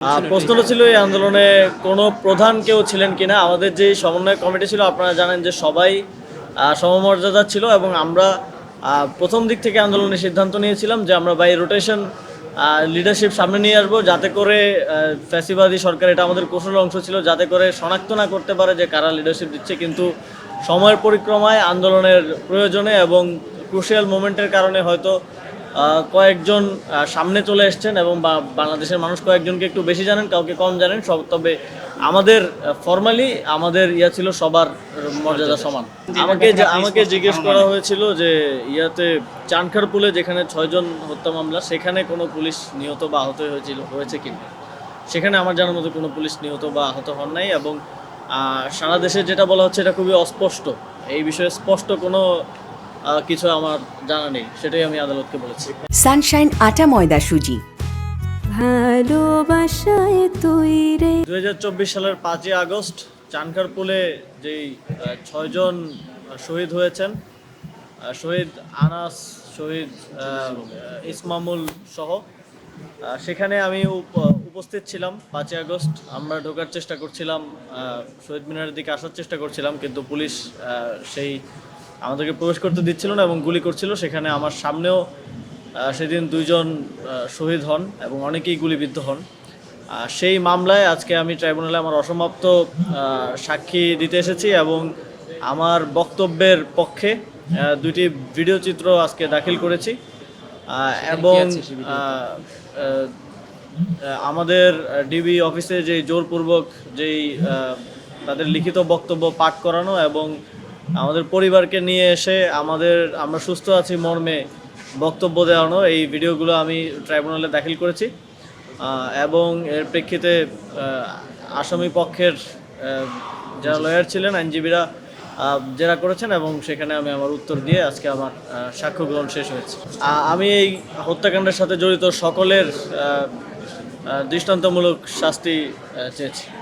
প্রশ্নটা ছিল এই আন্দোলনে কোনো প্রধান কেউ ছিলেন কিনা। আমাদের যে সমন্বয় কমিটি ছিল আপনারা জানেন যে সবাই সমমর্যাদা ছিল এবং আমরা প্রথম দিক থেকে আন্দোলনের সিদ্ধান্ত নিয়েছিলাম যে আমরা বাই রোটেশন লিডারশিপ সামনে নিয়ে আসবো, যাতে করে ফ্যাসিবাদী সরকার, এটা আমাদের কৌশলের অংশ ছিল, যাতে করে শনাক্ত না করতে পারে যে কারা লিডারশিপ দিচ্ছে। কিন্তু সময়ের পরিক্রমায় আন্দোলনের প্রয়োজনে এবং ক্রুশিয়াল মোমেন্টের কারণে হয়তো কয়েকজন সামনে চলে এসছেন এবং বাংলাদেশের মানুষ কয়েকজনকে একটু বেশি জানেন, কাউকে কম জানেন সব। তবে আমাদের ফর্মালি আমাদের ছিল সবার মর্যাদা সমান। আমাকে জিজ্ঞেস করা হয়েছিল যে চানখারপুলে যেখানে 6 জন হত্যা মামলা, সেখানে কোনো পুলিশ নিহত বা আহত হয়েছে কিনা। সেখানে আমার জানার মতো কোনো পুলিশ নিহত বা আহত হন নাই এবং সারা দেশে যেটা বলা হচ্ছে এটা খুবই অস্পষ্ট। এই বিষয়ে স্পষ্ট কোনো কিছু আমার জানা নেই, সেটাই আমি আদালতকে বলেছি। সানশাইন আটা ময়দা সুজি, ভালোবাসায় তৈরি। 2024 সালের 5ই আগস্ট চানখারপুলে যেই 6 জন শহীদ হয়েছেন, শহীদ আনাস, শহীদ ইসমামুল সহ, সেখানে আমি উপস্থিত ছিলাম। 5ই আগস্ট আমরা ঢোকার চেষ্টা করছিলাম, শহীদ মিনারের দিকে আসার চেষ্টা করছিলাম, কিন্তু পুলিশ সেই আমাদেরকে প্রবেশ করতে দিচ্ছিল না এবং গুলি করছিল। সেখানে আমার সামনেও সেদিন 2 জন শহীদ হন এবং অনেকেই গুলিবিদ্ধ হন। সেই মামলায় আজকে আমি ট্রাইব্যুনালে আমার অসমাপ্ত সাক্ষী দিতে এসেছি এবং আমার বক্তব্যের পক্ষে 2টি ভিডিও চিত্র আজকে দাখিল করেছি এবং আমাদের ডিবি অফিসে যে জোরপূর্বক যেই তাদের লিখিত বক্তব্য পাঠ করানো এবং আমাদের পরিবারকে নিয়ে এসে আমরা সুস্থ আছি মর্মে বক্তব্য দেওয়ানো, এই ভিডিওগুলো আমি ট্রাইব্যুনালে দাখিল করেছি এবং এর প্রেক্ষিতে আসামি পক্ষের যারা লয়ার ছিলেন, আইনজীবীরা জেরা করেছেন এবং সেখানে আমি আমার উত্তর দিয়ে আজকে আমার সাক্ষ্য গ্রহণ শেষ হয়েছে। আমি এই হত্যাকাণ্ডের সাথে জড়িত সকলের দৃষ্টান্তমূলক শাস্তি চেয়েছি।